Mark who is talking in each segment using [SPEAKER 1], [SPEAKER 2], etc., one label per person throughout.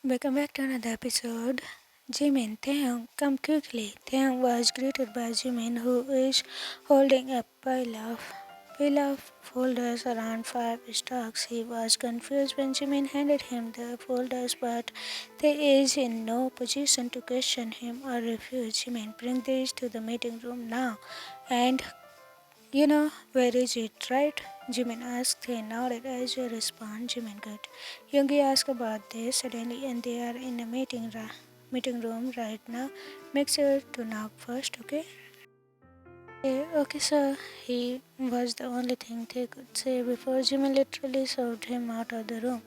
[SPEAKER 1] Welcome back to another episode. Jimin, Taehyung, come quickly. Taehyung was greeted by Jimin, who is holding a pile of folders around 5 stocks. He was confused when Jimin handed him the folders, but Tae is in no position to question him or refuse. Jimin, bring these to the meeting room now. And where is it, right? Jimin asked. He nodded as a response. Jimin, good. Yoongi asked about this suddenly, and they are in a meeting room right now. Make sure to knock first, okay? Okay, sir. He was the only thing they could say before Jimin literally shoved him out of the room.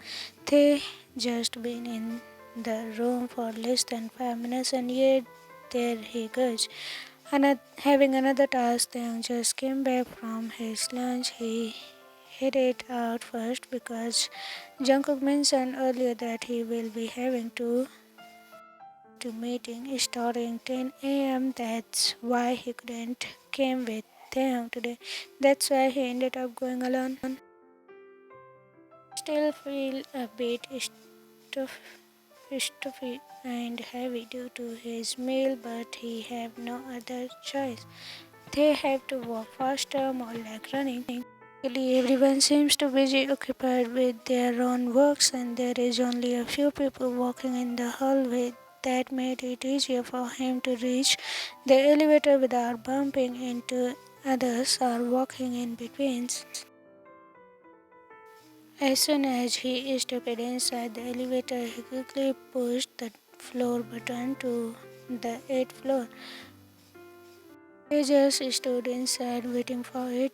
[SPEAKER 1] They just been in the room for less than 5 minutes, and yet there he goes. Having another task, Taehyung just came back from his lunch. He headed out first because Jungkook mentioned earlier that he will be having to meeting starting 10 a.m. That's why he couldn't came with Taehyung today. That's why he ended up going alone. Still feel a bit stuff, stuffy and heavy due to his meal, but he have no other choice. They have to walk faster, more like running. Really, everyone seems to be busy occupied with their own works, and there is only a few people walking in the hallway. That made it easier for him to reach the elevator without bumping into others or walking in between. As soon as he stepped inside the elevator, he quickly pushed the floor button to the 8th floor. He just stood inside waiting for it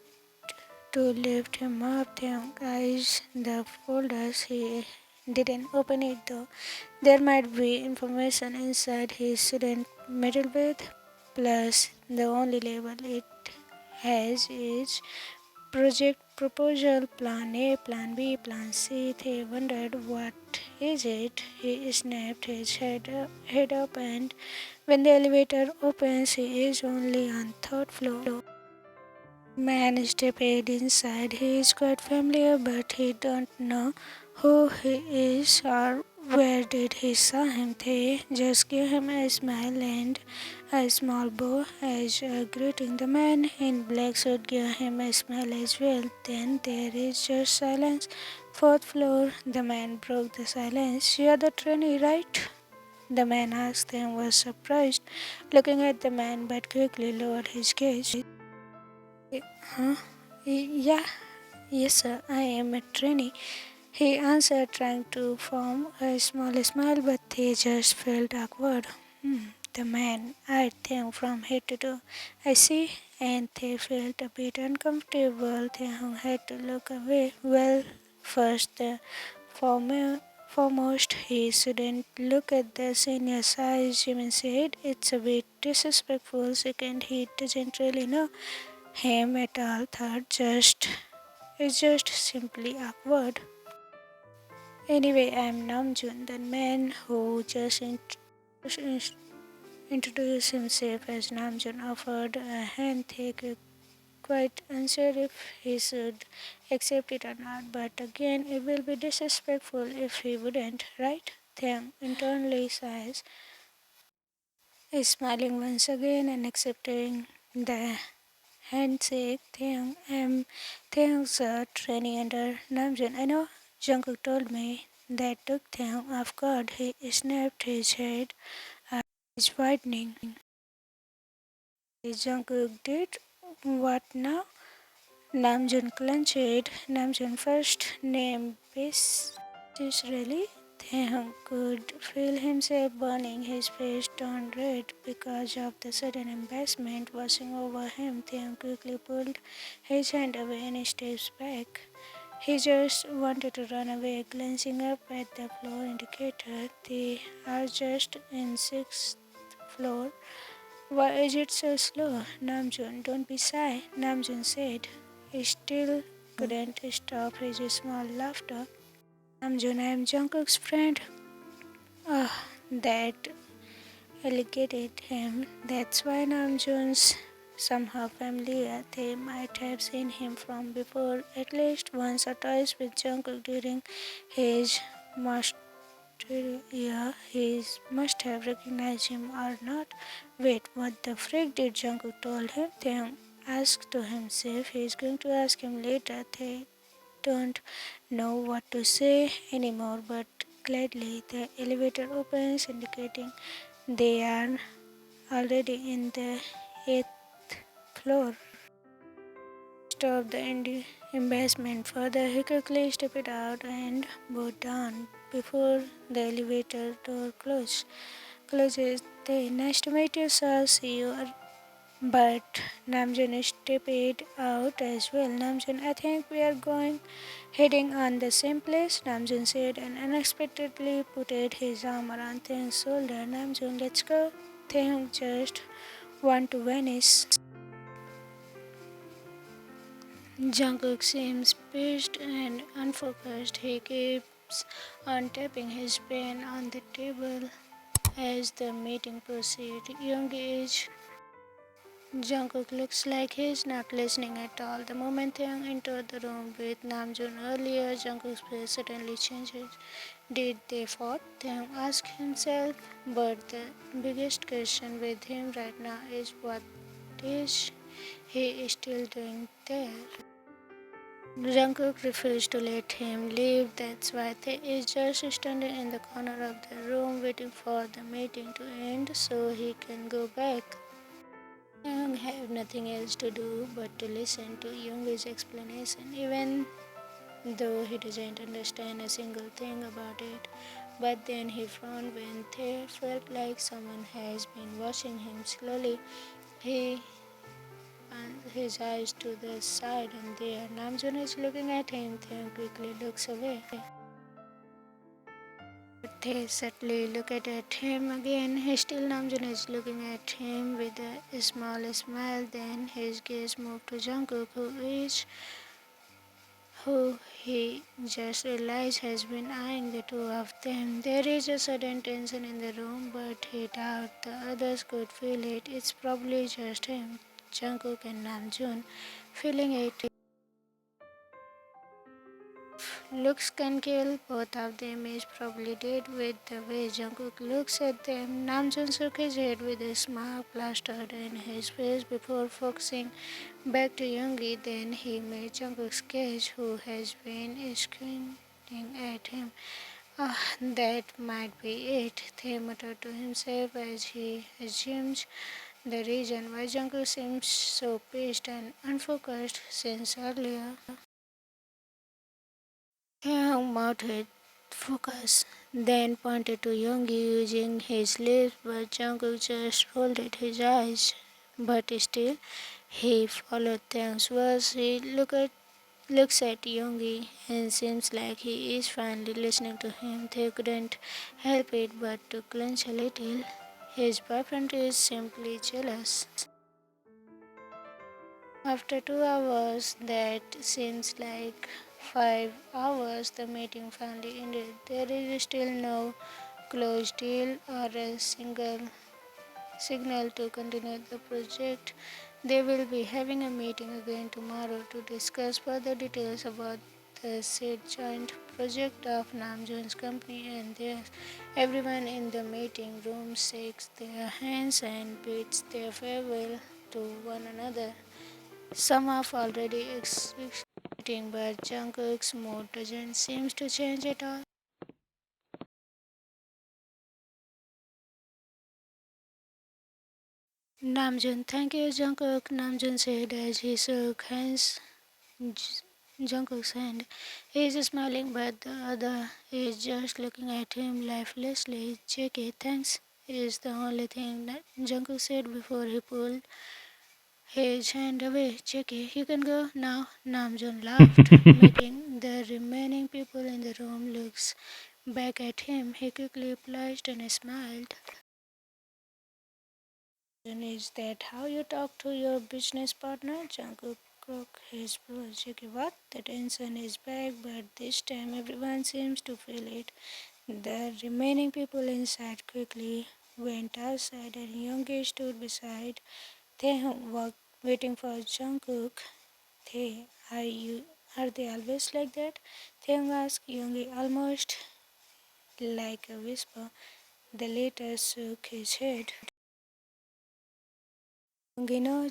[SPEAKER 1] to lift him up. Taehyung eyes the folders. He didn't open it though. There might be information inside he shouldn't meddle with. Plus, the only label it has is Project Proposal Plan A, Plan B, Plan C. They wondered what is it. He snapped his head up, and when the elevator opens, he is only on 3rd floor. Man stepped inside. He is quite familiar, but he don't know who he is or where did he saw him. They just gave him a smile and a small bow as a greeting. The man in black suit gave him a smile as well. Then there is just silence. 4th floor. The man broke the silence. You are the trainee, right? The man asked and was surprised, looking at the man but quickly lowered his gaze. Huh? Yeah, yes, sir, I am a trainee. He answered, trying to form a small smile, but they just felt awkward. The man eyed them from head to toe. I see, and they felt a bit uncomfortable. Taehyung had to look away. Well, first, foremost, he shouldn't look at the senior's eyes. Jimin said, it's a bit disrespectful. Second, he doesn't really know him at all. Third, it's just simply awkward. Anyway, I'm Namjoon, the man who just introduced himself as Namjoon, offered a hand. Taekook quite unsure if he should accept it or not, but again, it will be disrespectful if he wouldn't, right? Taehyung internally sighs, smiling once again and accepting the handshake. Taehyung's training under Namjoon. I know, Jungkook told me. That took Taehyung off guard. He snapped his head, eyes widening. Jungkook did what now? Namjoon clenched. Namjoon first name is this really? Taehyung could feel himself burning. His face turned red because of the sudden embarrassment washing over him. Taehyung quickly pulled his hand away and steps back. He just wanted to run away, glancing up at the floor indicator. They are just in 6th floor. Why is it so slow? Namjoon, don't be shy, Namjoon said. He still couldn't stop his small laughter. Namjoon, I am Jungkook's friend. Ah, that alienated him. That's why Namjoon's somehow familiar. They might have seen him from before, at least once or twice with Jungkook during his Yeah, he must have recognized him or not. Wait, what the frick did Jungkook told him? Taehyung asked to himself. He is going to ask him later. They don't know what to say anymore, but gladly the elevator opens, indicating they are already in the eighth floor. Stop the embarrassment further. He quickly stepped out and bowed down before the elevator door closes. They nice to meet you, sir. See you. But Namjoon stepped out as well. Namjoon, I think we are heading on the same place, Namjoon said and unexpectedly put his arm around Taehyung's shoulder. Namjoon, let's go. Taehyung just want to vanish. Jungkook seems pissed and unfocused. He keeps on tapping his pen on the table as the meeting proceeds. Young age Jungkook looks like he's not listening at all. The moment Taehyung entered the room with Namjoon earlier, Jungkook's face suddenly changes. Did they fought? Taehyung asked himself. But the biggest question with him right now is what is he still doing there? Jungkook refused to let him leave. That's why he is just standing in the corner of the room waiting for the meeting to end so he can go back. Young have nothing else to do but to listen to Young's explanation, even though he doesn't understand a single thing about it. But then he frowned when he felt like someone has been watching him slowly. He his eyes to the side and there. Namjoon is looking at him, then quickly looks away. They subtly look at him again. Still Namjoon is looking at him with a small smile. Then his gaze moved to Jungkook, who he just realized has been eyeing the two of them. There is a sudden tension in the room, but he doubted the others could feel it. It's probably just him, Jungkook and Namjoon, feeling it. Looks can kill, both of them is probably dead with the way Jungkook looks at them. Namjoon shook his head with a smile plastered in his face before focusing back to Yoongi. Then he met Jungkook's gaze, who has been squinting at him. Ah, that might be it, he muttered to himself as he assumed the reason why Jungkook seems so pissed and unfocused since earlier. Taehyung mounted focus, then pointed to Yoongi using his lips, but Jungkook just rolled his eyes. But still, he followed Taehyung's words. Looks at Yoongi and seems like he is finally listening to him. They couldn't help it but to clench a little. His boyfriend is simply jealous. After 2 hours, that seems like 5 hours, the meeting finally ended. There is still no closed deal or a single signal to continue the project. They will be having a meeting again tomorrow to discuss further details about the said joint project of Namjoon's company and theirs. Everyone in the meeting room shakes their hands and bids their farewell to one another. Some have already exiting, but Jungkook's mood doesn't seem to change at all. Namjoon, thank you, Jungkook, Namjoon said as he shook Jungkook's hand. He is smiling, but the other is just looking at him lifelessly. JK, thanks, is the only thing that Jungkook said before he pulled his hand away. JK, you can go now. Namjoon laughed, making the remaining people in the room look back at him. He quickly blushed and smiled. And is that how you talk to your business partner? Jungkook crooked his brows. JK, what? The tension is back, but this time everyone seems to feel it. The remaining people inside quickly went outside and Yoongi stood beside Taehyung, waiting for Jungkook. They, are they always like that? Taehyung asked Yoongi, almost like a whisper. The latter shook his head.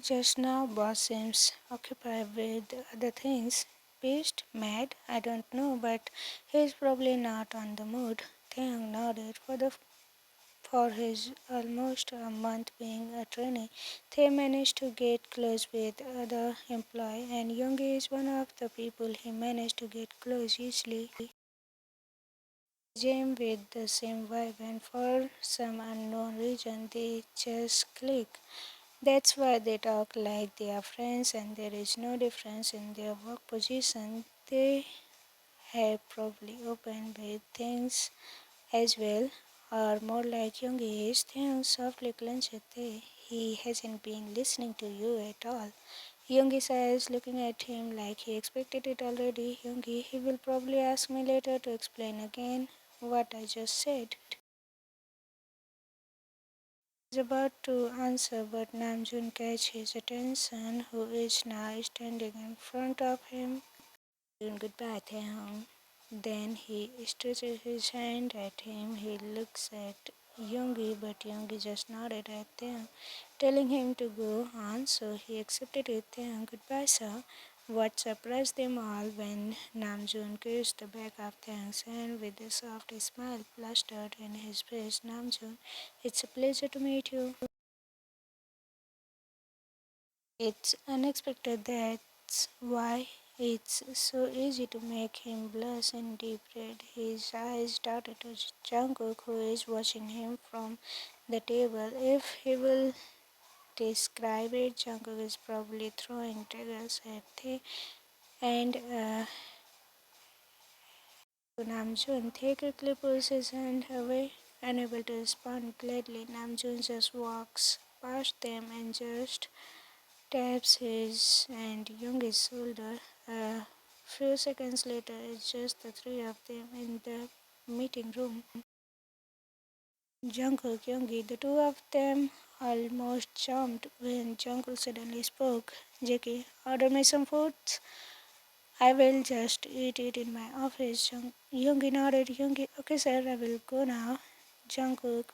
[SPEAKER 1] Just now boss seems occupied with other things. Pissed? Mad? I don't know, but he's probably not on the mood. Taehyung nodded. For his almost a month being a trainee, they managed to get close with other employee, and Yoongi is one of the people he managed to get close easily. Jam with the same vibe, and for some unknown reason, they just click. That's why they talk like they are friends, and there is no difference in their work position. They have probably opened with things as well, or more like Yoongi is. Taehyung softly clenched teeth. He hasn't been listening to you at all. Yoongi says, looking at him like he expected it already. Yoongi, he will probably ask me later to explain again what I just said. He is about to answer, but Namjoon catches his attention, who is now standing in front of him. Goodbye, Taehyung. Then he stretches his hand at him. He looks at Yoongi, but Yoongi just nodded at Taehyung, telling him to go on, so he accepted it. Taehyung, goodbye, sir. What surprised them all when Namjoon kissed the back of Taehyung's hand with a soft smile plastered in his face. Namjoon, it's a pleasure to meet you. It's unexpected, that's why it's so easy to make him blush in deep red. His eyes darted to Jungkook, who is watching him from the table. If he will describe it, Jungkook is probably throwing daggers at Tae and Namjoon. Tae quickly pulls his hand away, unable to respond. Gladly, Namjoon just walks past them and just taps his and Young's shoulder. A few seconds later, it's just the three of them in the meeting room. Jungkook, Yoongi, the two of them almost jumped when Jungkook suddenly spoke. Jackie, order me some food. I will just eat it in my office. Yoongi nodded. Yoongi, okay sir, I will go now. Jungkook,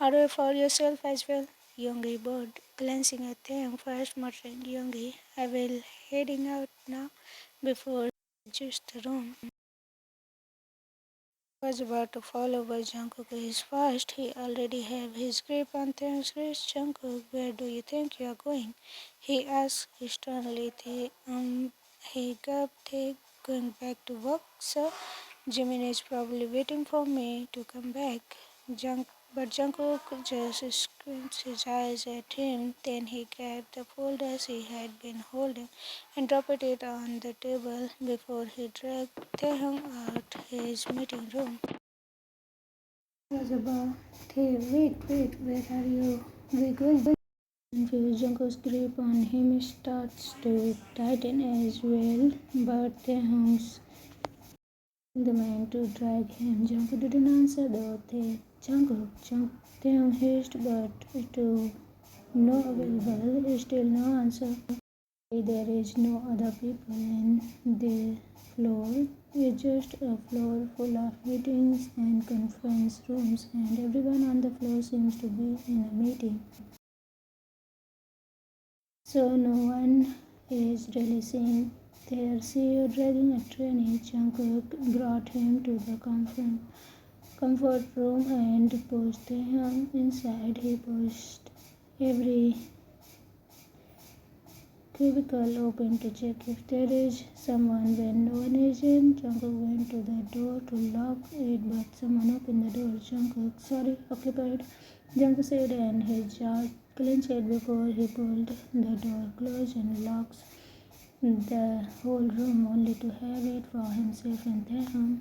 [SPEAKER 1] order for yourself as well. Yoongi bowed, glancing at them first, muttering, Yoongi, I will heading out now before just the room. Was about to follow, but Jungkook is fast. He already have his grip on Taehyung's wrist. Jungkook, where do you think you are going? He asked sternly. He gulped. Going back to work, sir. Jimin is probably waiting for me to come back. But Jungkook just squinted his eyes at him. Then he grabbed the folders he had been holding and dropped it on the table before he dragged Taehyung out his meeting room. Was about, hey, wait, where are you? We going? Confused, Jungkook's grip on him starts to tighten as well, but Taehyung's the man to drag him. Jungkook didn't answer though. Taehyung hissed, but to no available. Still no answer. There is no other people in the floor. It's just a floor full of meetings and conference rooms, and everyone on the floor seems to be in a meeting. So no one is really seen there. CEO dragging a trainee. Jungkook brought him to the comfort room and pushed him inside. He pushed every cubicle open to check if there is someone. When no one is in, Jungkook went to the door to lock it, but someone opened the door. Jungkook, sorry, occupied, Jungkook said, and his jaw clenched before he pulled the door closed and locked the whole room, only to have it for himself and Taehyung.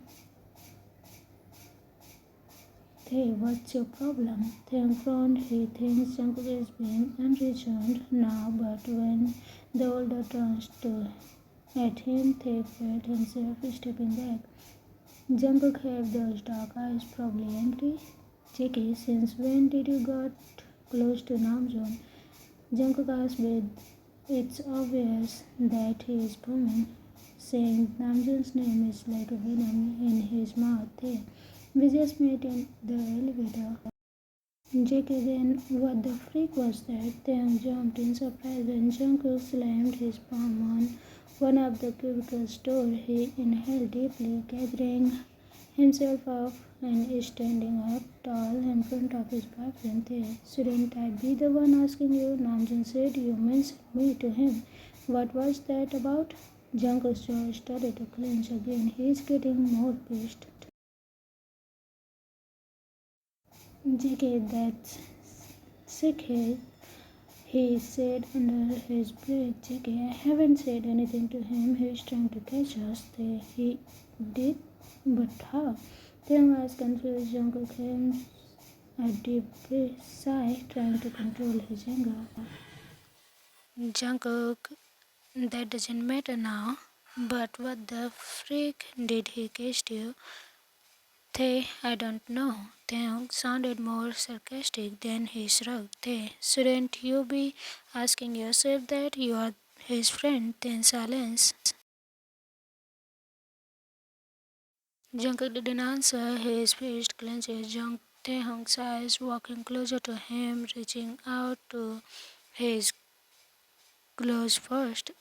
[SPEAKER 1] Hey, what's your problem? Taehyung frowned. He thinks Jungkook is being unreasoned now, but when the older turns to at him, Tae felt himself stepping back. Jungkook have those dark eyes, probably angry. Jackie, since when did you got close to Namjoon? Jungkook asked with it's obvious that he is booming. saying Namjoon's name is like a venom in his mouth. Hey, we just met in the elevator. JK, then what the freak was that? Taehyung jumped in surprise when Jungkook slammed his palm on one of the cubicles door. He inhaled deeply, gathering himself up and standing up tall in front of his boyfriend. Tae, shouldn't I be the one asking you? Namjoon said you mentioned me to him. What was that about? Jungkook's jaw started to clench again. He's getting more pissed. JK, that's sick. He said under his breath. JK, I haven't said anything to him. He's trying to catch us. He did, but how? Taehyung was confused. Jungkook came a deep sigh, trying to control his anger. Jungkook, that doesn't matter now. But what the freak did he catch you? I don't know. Taehyung sounded more sarcastic than he shrugged. Shouldn't you be asking yourself that? You are his friend. Then silence. Jungkook didn't answer. His fist clenched. Taehyung's eyes walking closer to him, reaching out to his clothes first.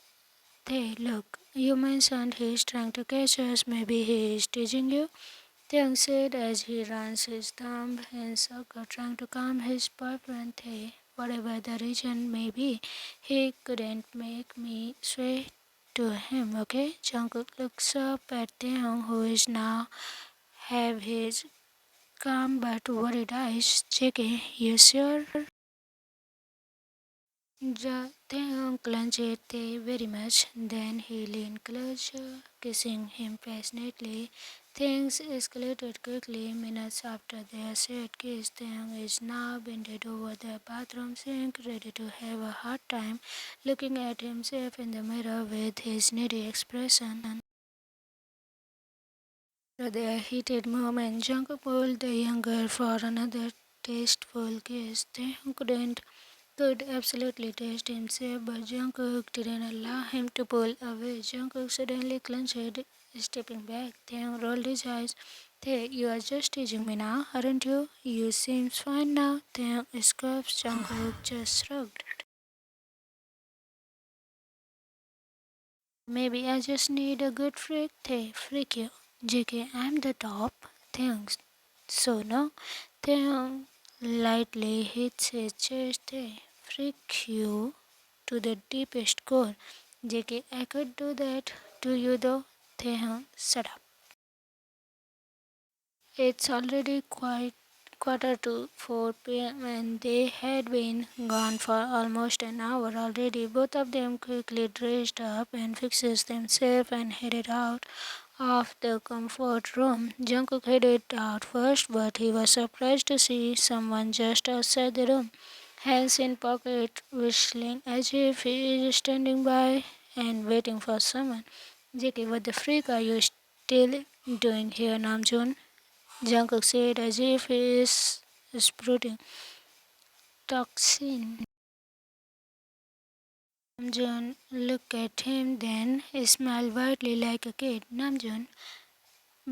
[SPEAKER 1] Look, you mentioned he's trying to catch us. Maybe he is teasing you. Taehyung said as he ran his thumb in circle trying to calm his boyfriend. Whatever the reason may be, he couldn't make me sway to him, okay? Jungkook looks up at Taehyung, who is now have his calm but worried eyes. JK, you sure? Taehyung clenched very much. Then he leaned closer, kissing him passionately. Things escalated quickly. Minutes after their shared kiss, Taehyung is now bended over the bathroom sink, ready to have a hard time looking at himself in the mirror with his needy expression. After their heated moment, Jungkook pulled the young girl for another tasteful kiss. Taehyung could absolutely taste himself, but Jungkook didn't allow him to pull away. Jungkook suddenly clenched, stepping back. Taehyung rolled his eyes. You are just teasing me now, aren't you? You seem fine now. Taehyung scoffed. Jungkook just shrugged. Maybe I just need a good freak. Freak you. JK, I'm the top. Thanks. So no. Taehyung lightly hits his chest. Freak you to the deepest core. JK, I could do that to you though. Taehyung, shut up. It's already quite quarter to 4 p.m. and they had been gone for almost an hour already. Both of them quickly dressed up and fixed themselves and headed out of the comfort room. Jungkook headed out first, but he was surprised to see someone just outside the room, hands in pocket, whistling as if he is standing by and waiting for someone. JK, what the freak are you still doing here, Namjoon? Jungkook said as if he is sprouting toxin. Namjoon looked at him, then smiled widely like a kid. Namjoon,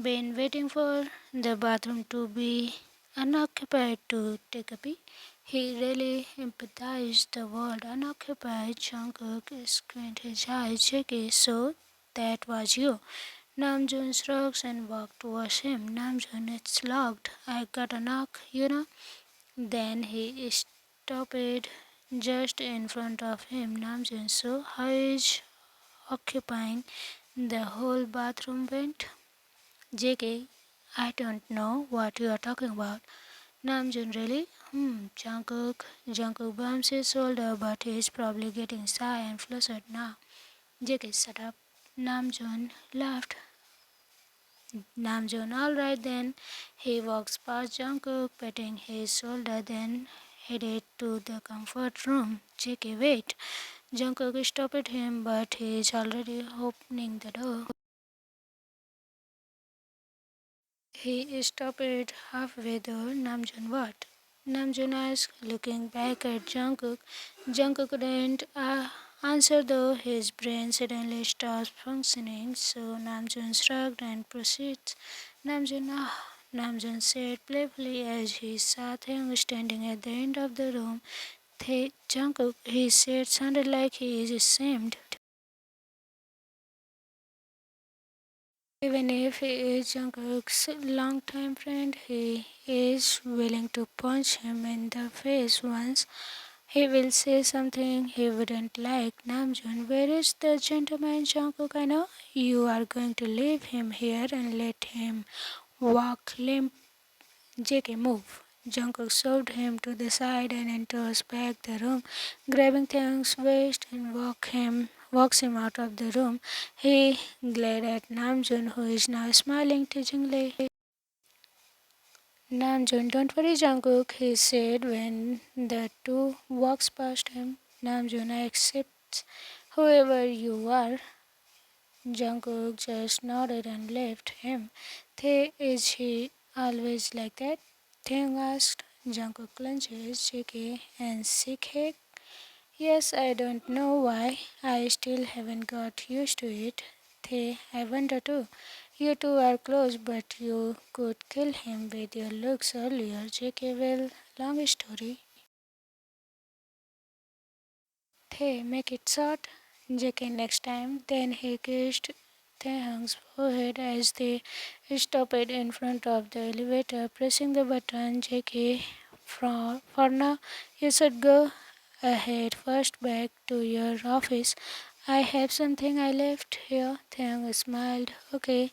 [SPEAKER 1] been waiting for the bathroom to be unoccupied to take a pee. He really empathized the word unoccupied. Jungkook squinted his eyes. Jackie, so that was you. Namjoon shrugs and walked towards him. Namjoon, it's locked. I got a knock, you know. Then he stopped just in front of him. Namjoon, so how is occupying the whole bathroom vent? JK, I don't know what you are talking about. Namjoon, really? Jungkook bumps his shoulder, but he's probably getting shy and flustered now. JK, shut up. Namjoon laughed. Namjoon, alright then. He walks past Jungkook, patting his shoulder, then headed to the comfort room. JK, wait. Jungkook stopped him, but he is already opening the door. He stopped halfway there. Namjoon, what? Namjoon asked, looking back at Jungkook. Jungkook didn't answer though his brain suddenly stops functioning, so Namjoon shrugged and proceeds. Namjoon, Namjoon said playfully as he saw Taehyung standing at the end of the room. Jungkook, he said, sounded like he is ashamed. Even if he is Jungkook's longtime friend, he is willing to punch him in the face once he will say something he wouldn't like. Namjoon, where is the gentleman Jungkook? I know you are going to leave him here and let him walk limp. JK, move. Jungkook shoved him to the side and enters back the room, grabbing Taehyung's waist and walks him out of the room. He glared at Namjoon, who is now smiling teasingly. Namjoon, don't worry, Jungkook, he said when the two walks past him. Namjoon, I accept whoever you are. Jungkook just nodded and left him. Is he always like that? Taehyung asked. Jungkook clenches JK and sick. Yes, I don't know why. I still haven't got used to it. I wonder too. You two are close, but you could kill him with your looks earlier. JK, well, long story. Make it short. JK next time. Then he kissed Taehyung's forehead as they stopped in front of the elevator, pressing the button. JK, for now, you should go ahead first back to your office. I have something I left here. Taehyung smiled. Okay,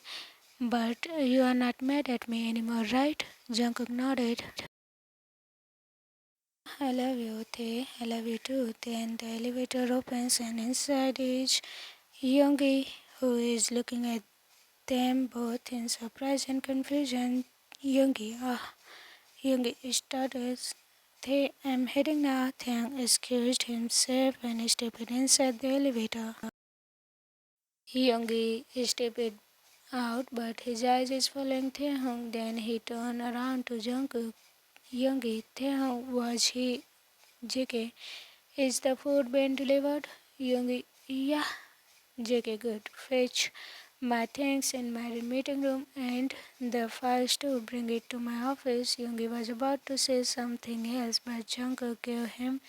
[SPEAKER 1] but you are not mad at me anymore, right? Jungkook nodded. I love you, Tae. I love you too. Then the elevator opens and inside is Yoongi, who is looking at them both in surprise and confusion. Yoongi stutters. I'm heading now. Taehyung excused himself and stepped inside the elevator. Yoongi stepped out, but his eyes is following Taehyung. Then he turned around to Jungkook. Yoongi, Taehyung, was he? JK, is the food being delivered? Yoongi, yeah. JK, good. Fetch my things in my meeting room and the files too. Bring it to my office. Yoongi was about to say something else, but Jungkook gave him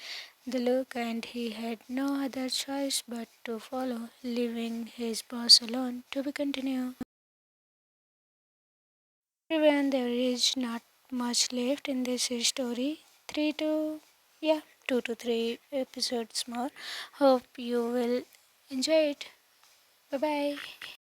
[SPEAKER 1] the look and he had no other choice but to follow, leaving his boss alone. To be continued. Everyone, there is not much left in this story. 2 to 3 episodes more. Hope you will enjoy it. Bye bye.